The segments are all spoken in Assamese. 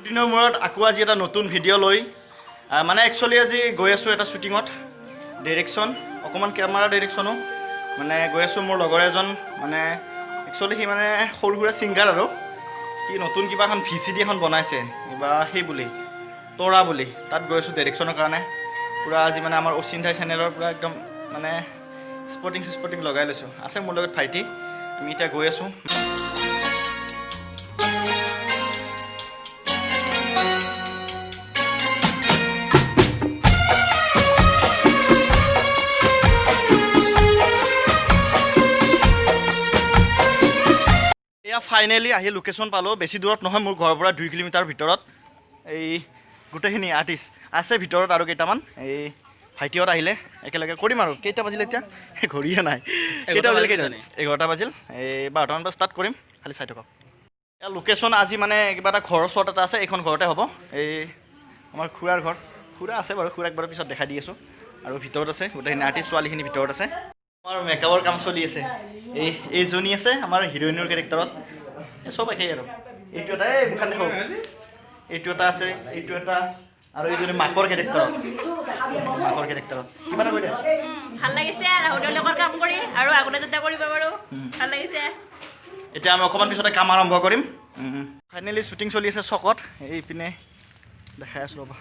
দিনৰ মূৰত আকৌ আজি এটা নতুন ভিডিঅ' লৈ মানে একচুৱেলি আজি গৈ আছোঁ এটা শ্বুটিঙত ডাইৰেকশ্যন অকণমান কেমেৰা ডাইৰেকশ্যনো মানে গৈ আছোঁ মোৰ লগৰ এজন মানে একচুৱেলি সি মানে সৰু সুৰা ছিংগাৰ আৰু সি নতুন কিবা এখন VCD এখন বনাইছে কিবা সেই বুলি তৰা বুলি তাত গৈ আছোঁ ডাইৰেকশ্যনৰ কাৰণে পূৰা আজি মানে আমাৰ অচিন্তাই চেনেলৰ পূৰা একদম মানে স্পটিং লগাই লৈছোঁ আছে মোৰ লগত ভাইটি আমি এতিয়া গৈ আছোঁ ফাইনেলি আহি লোকেশ্যন পালোঁ বেছি দূৰত নহয় মোৰ ঘৰৰ পৰা 2 কিলোমিটাৰ ভিতৰত এই গোটেইখিনি আৰ্টিষ্ট আছে ভিতৰত আৰু কেইটামান এই ভাইটিহঁত আহিলে একেলগে কৰিম আৰু কেইটা বাজিলে এতিয়া ঘড়ীয়ে নাই কেইটা বাজিলে 11টা বাজিল এই 12টামান বজাত ষ্টাৰ্ট কৰিম খালি চাই থাকক এয়া লোকেশ্যন আজি মানে কিবা এটা ঘৰৰ ওচৰত এটা আছে এইখন ঘৰতে হ'ব এই আমাৰ খুৰাৰ ঘৰ খুৰা আছে বাৰু খুৰাক বাৰু পিছত দেখাই দি আছোঁ আৰু ভিতৰত আছে গোটেইখিনি আৰ্টিষ্ট ছোৱালীখিনি ভিতৰত আছে আমাৰ মেকআপৰ কাম চলি আছে এইজনী আছে আমাৰ হিৰইনৰ কেৰেক্টাৰত চব একেই আৰু এইটো এটা এই মুখান দেখো এইটো এটা আছে এইটো এটা আৰু এইজনী মাকৰ কেৰেক্টাৰত কিবা এটা কৈ দিয়া ভাল লাগিছে ৰাহুলৰ লগত কাম কৰি আৰু আগতে যাতে কৰিব পাৰো ভাল লাগিছে এতিয়া আমি অকণমান পিছতে কাম আৰম্ভ কৰিম ফাইনেলি শ্বুটিং চলি আছে চকত এইপিনে দেখাই আছোঁ ৰ'বা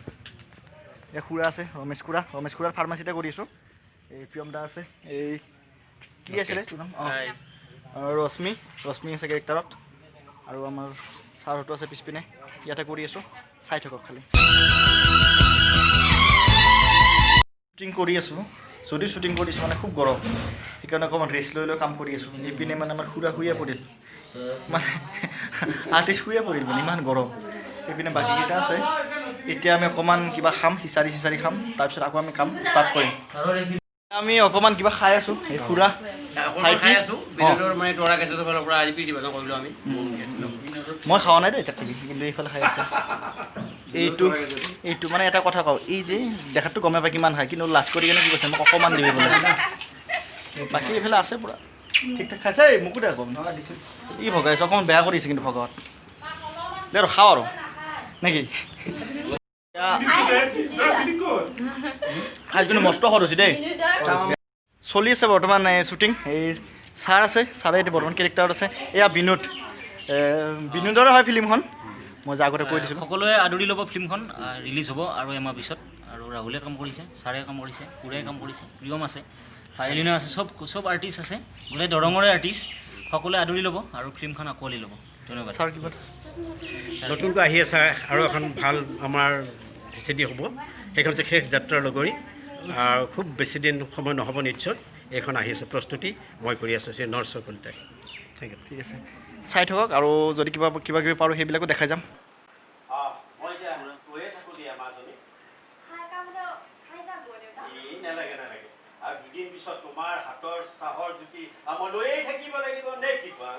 এই খুৰা আছে ৰমেশ খুৰাৰ ফাৰ্মাচীতে কৰি আছোঁ এই প্ৰিয়ম দা আছে এই কি আছিলে তোৰ নাম ৰশ্মি আছে কেৰেক্টাৰত আৰু আমাৰ ছাৰহঁতো আছে পিছপিনে ইয়াতে কৰি আছোঁ চাই থাকক খালি শ্বুটিং কৰি আছোঁ যদি শ্বুটিং কৰিছোঁ মানে খুব গৰম সেইকাৰণে অকণমান ৰেষ্ট লৈ কাম কৰি আছোঁ এইপিনে মানে আমাৰ খুৰা শুয়ে পৰিল মানে আৰ্টিষ্ট শুয়ে পৰিল মানে ইমান গৰম এইপিনে বাকীকেইটা আছে এতিয়া আমি অকণমান কিবা খাম খিচাৰি খাম তাৰপিছত আকৌ আমি কাম ষ্টাৰ্ট কৰিম আমি অকণমান কিবা খাই আছোঁ এই খুৰা খাই আছোঁ মানে তৰা গেছৰ ফালৰ পৰা আজি পিটি ভাজা কৰিলোঁ আমি মই খোৱা নাই দেই তাত কিন্তু এইফালে খাই আছে এইটো মানে এটা কথা কওঁ এই যে দেখাতটো গমে পাই কিমান খায় কিন্তু লাজ কৰি কিনে কি কৈছে মোক অকণমান দিবি বোলে বাকী এইফালে আছে পূৰা ঠিক ঠাক খাইছে মোকো দে আকৌ ই ভগাইছে অকণমান বেয়া কৰিছে কিন্তু ভগত দে আৰু খাওঁ আৰু নেকি আজি কিন্তু মস্ত খৰচ হৈছে দেই চলি আছে বৰ্তমান শ্বুটিং এই ছাৰ আছে ছাৰে এতিয়া বৰ্তমান কেৰেক্টাৰত আছে এয়া বিনোদৰে হয় ফিল্মখন মই যে আগতে কৈ দিছোঁ সকলোৱে আদৰি ল'ব ফিল্মখন ৰিলিজ হ'ব আৰু এমাহ পিছত আৰু ৰাহুলে কাম কৰিছে ছাৰে কাম কৰিছে খুৰাই কাম কৰিছে প্ৰিয়ম আছে ফাইলিনা আছে চব আৰ্টিষ্ট আছে গোটেই দৰঙৰে আৰ্টিষ্ট সকলোৱে আদৰি ল'ব আৰু ফিল্মখন আঁকোৱালি ল'ব ধন্যবাদ ছাৰ কিবা নতুনকৈ আহি আছে আৰু এখন ভাল আমাৰ VCD হ'ব সেইখন হৈছে শেষ যাত্ৰাৰ লগৰী আৰু খুব বেছি দিন সময় নহ'ব নিশ্চয় এইখন আহি আছে প্ৰস্তুতি মই কৰি আছোঁ নৰ্থ কলিতাই ঠিক আছে চাই থাকক আৰু যদি কিবা কিবি পাৰোঁ সেইবিলাকো দেখাই যাম আৰু দুদিন পিছত তোমাৰ হাতৰ চাহৰ জুতি মই লৈয়ে থাকিব লাগিব নে কি কোৱা